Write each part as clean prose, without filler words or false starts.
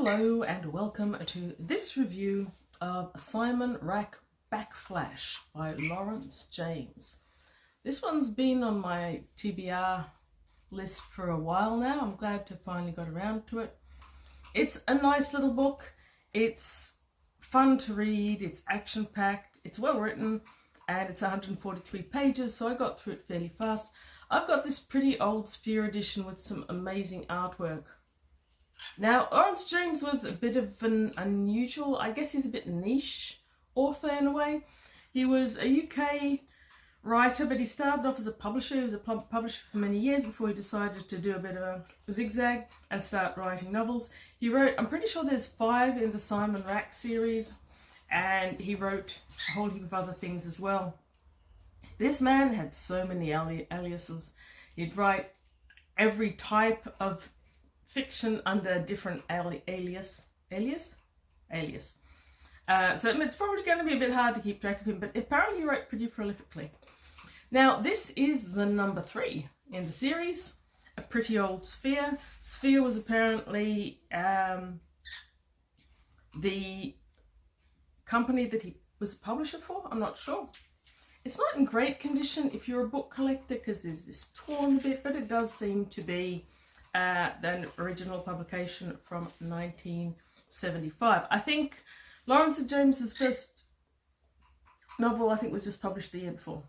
Hello and welcome to this review of Simon Rack Backflash by Laurence James. This one's been on my TBR list for a while now. I'm glad to finally got around to it. It's a nice little book. It's fun to read, it's action-packed, it's well written, and it's 143 pages, so I got through it fairly fast. I've got this pretty old Sphere edition with some amazing artwork. Now, Laurence James was a bit of an unusual, I guess he's a bit niche author in a way. He was a UK writer, but he started off as a publisher. He was a publisher for many years before he decided to do a bit of a zigzag and start writing novels. He wrote, I'm pretty sure there's 5 in the Simon Rack series, and he wrote a whole heap of other things as well. This man had so many aliases. He'd write every type of fiction under a different alias. So it's probably going to be a bit hard to keep track of him, but apparently he wrote pretty prolifically. Now, this is the number 3 in the series, a pretty old Sphere. Sphere was apparently the company that he was a publisher for. I'm not sure. It's not in great condition if you're a book collector because there's this torn bit, but it does seem to be an original publication from 1975. I think Laurence James's first novel, was just published the year before.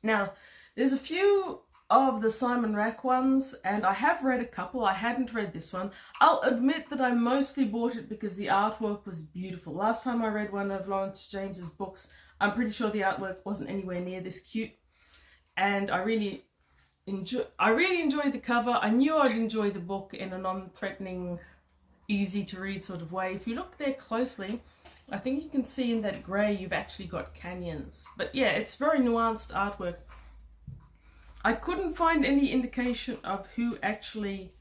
Now, there's a few of the Simon Rack ones, and I have read a couple. I hadn't read this one. I'll admit that I mostly bought it because the artwork was beautiful. Last time I read one of Laurence James's books, I'm pretty sure the artwork wasn't anywhere near this cute, and I really enjoyed the cover. I knew I'd enjoy the book in a non-threatening, easy to read sort of way. If you look there closely, I think you can see in that grey you've actually got canyons. But yeah, it's very nuanced artwork. I couldn't find any indication of who actually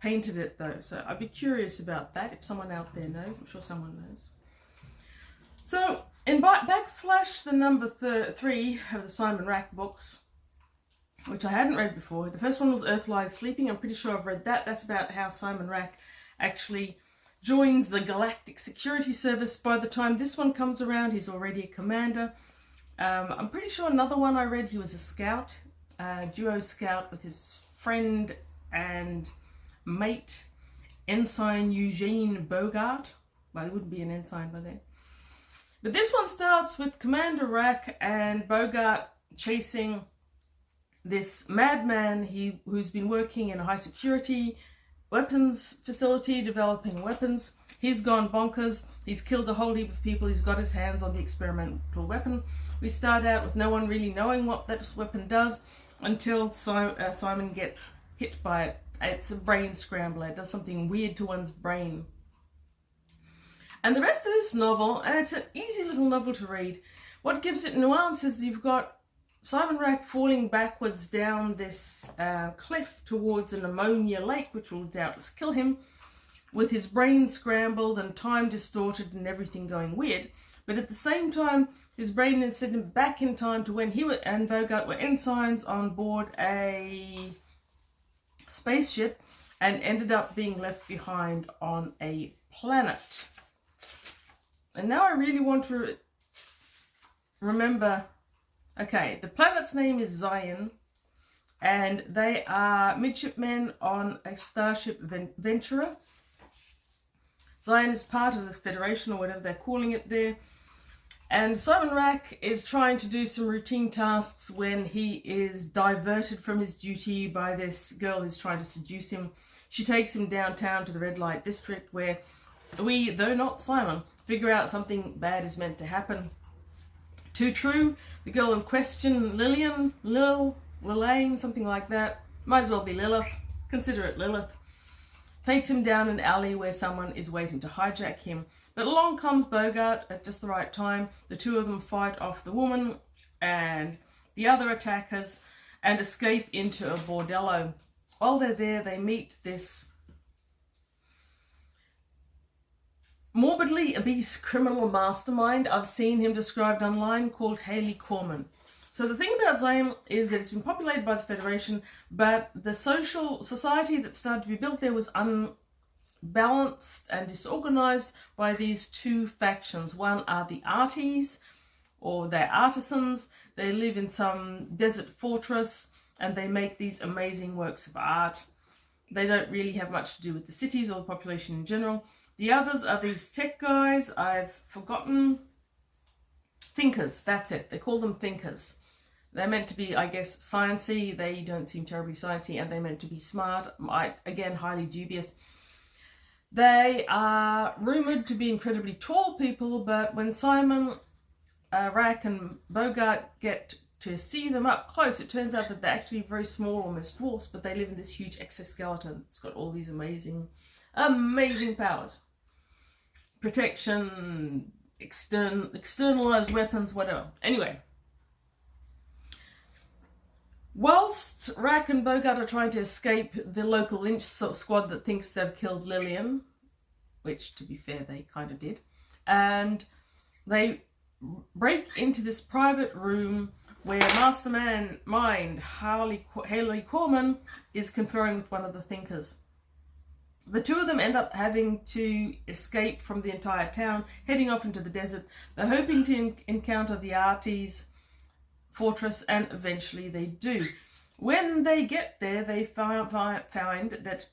painted it though, so I'd be curious about that if someone out there knows. I'm sure someone knows. So in Backflash, the number 3 of the Simon Rack books, which I hadn't read before. The first one was Earth Lies Sleeping. I'm pretty sure I've read that. That's about how Simon Rack actually joins the Galactic Security Service. By the time this one comes around, he's already a commander. I'm pretty sure another one I read, he was a scout, duo scout with his friend and mate, Ensign Eugene Bogart. Well, he wouldn't be an ensign by then. But this one starts with Commander Rack and Bogart chasing this madman who's been working in a high security weapons facility developing weapons. He's gone bonkers. He's killed a whole heap of people. He's got his hands on the experimental weapon. We start out with no one really knowing what that weapon does until Simon gets hit by it. It's a brain scrambler. It does something weird to one's brain. And the rest of this novel, and it's an easy little novel to read, what gives it nuance is you've got Simon Rack falling backwards down this cliff towards an ammonia lake, which will doubtless kill him, with his brain scrambled and time distorted and everything going weird. But at the same time, his brain had sent him back in time to when he and Bogart were ensigns on board a spaceship and ended up being left behind on a planet. And now I really want to remember. Okay, the planet's name is Zion, and they are midshipmen on a starship Ventura. Zion is part of the Federation, or whatever they're calling it there. And Simon Rack is trying to do some routine tasks when he is diverted from his duty by this girl who's trying to seduce him. She takes him downtown to the red light district where we, though not Simon, figure out something bad is meant to happen. Too true, the girl in question, Lillian, something like that, might as well be Lilith, consider it Lilith, takes him down an alley where someone is waiting to hijack him. But along comes Bogart at just the right time. The two of them fight off the woman and the other attackers and escape into a bordello. While they're there, they meet this morbidly obese criminal mastermind. I've seen him described online, called Haley Corman. So the thing about Zion is that it's been populated by the Federation, but the society that started to be built there was balanced and disorganized by these two factions. One are the arties, or they're artisans. They live in some desert fortress and they make these amazing works of art. They don't really have much to do with the cities or the population in general. The others are these tech guys. I've forgotten. Thinkers, that's it. They call them thinkers. They're meant to be, I guess, sciencey. They don't seem terribly sciencey, and they're meant to be smart. Again, highly dubious. They are rumoured to be incredibly tall people, but when Simon, Rack and Bogart get to see them up close, it turns out that they're actually very small, almost dwarfs, but they live in this huge exoskeleton. It's got all these amazing powers. Protection, externalized weapons, whatever. Anyway, whilst Rack and Bogart are trying to escape the local lynch squad that thinks they've killed Lillian, which, to be fair, they kind of did, and they break into this private room where mastermind Haley Corman is conferring with one of the thinkers. The two of them end up having to escape from the entire town, heading off into the desert. They're hoping to encounter the Arties fortress, and eventually they do. When they get there, they find that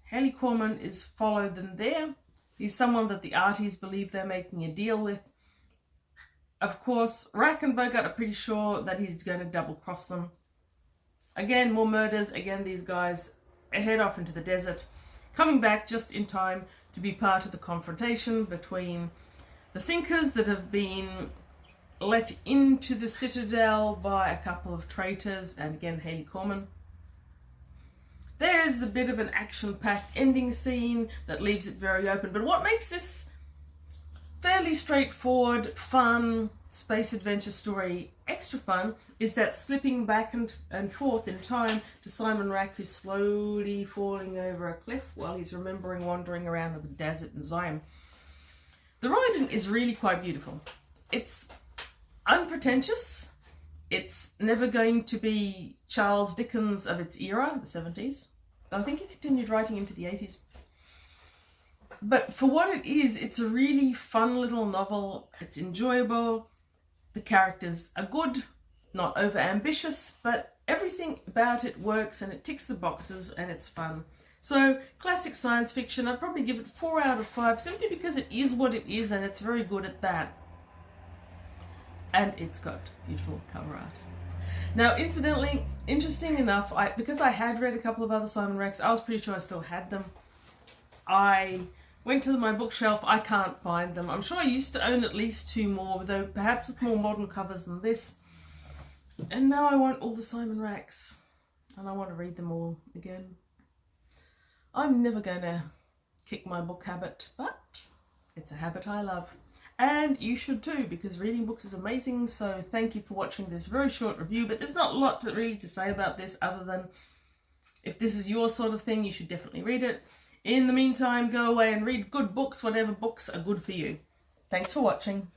Haley Corman is followed them there. He's someone that the Arties believe they're making a deal with. Of course, Rack and Bogart are pretty sure that he's going to double cross them. Again, more murders. Again, these guys head off into the desert, coming back just in time to be part of the confrontation between the thinkers that have been let into the citadel by a couple of traitors, and again, Haley Corman. There's a bit of an action-packed ending scene that leaves it very open, but what makes this fairly straightforward, fun, space adventure story extra fun is that slipping back and forth in time to Simon Rack, who's slowly falling over a cliff while he's remembering wandering around in the desert in Zion. The writing is really quite beautiful. It's unpretentious. It's never going to be Charles Dickens of its era, the 70s. I think he continued writing into the 80s. But for what it is, it's a really fun little novel. It's enjoyable. The characters are good, not over ambitious, but everything about it works and it ticks the boxes and it's fun. So, classic science fiction. I'd probably give it 4 out of 5, simply because it is what it is and it's very good at that. And it's got beautiful cover art. Now, incidentally, interesting enough, because I had read a couple of other Simon Racks, I was pretty sure I still had them. I went to my bookshelf, I can't find them. I'm sure I used to own at least 2 more, though perhaps with more modern covers than this. And now I want all the Simon Racks, and I want to read them all again. I'm never going to kick my book habit, but it's a habit I love. And you should too, because reading books is amazing. So thank you for watching this very short review, but there's not a lot really to say about this other than if this is your sort of thing, you should definitely read it. In the meantime, go away and read good books, whatever books are good for you. Thanks for watching.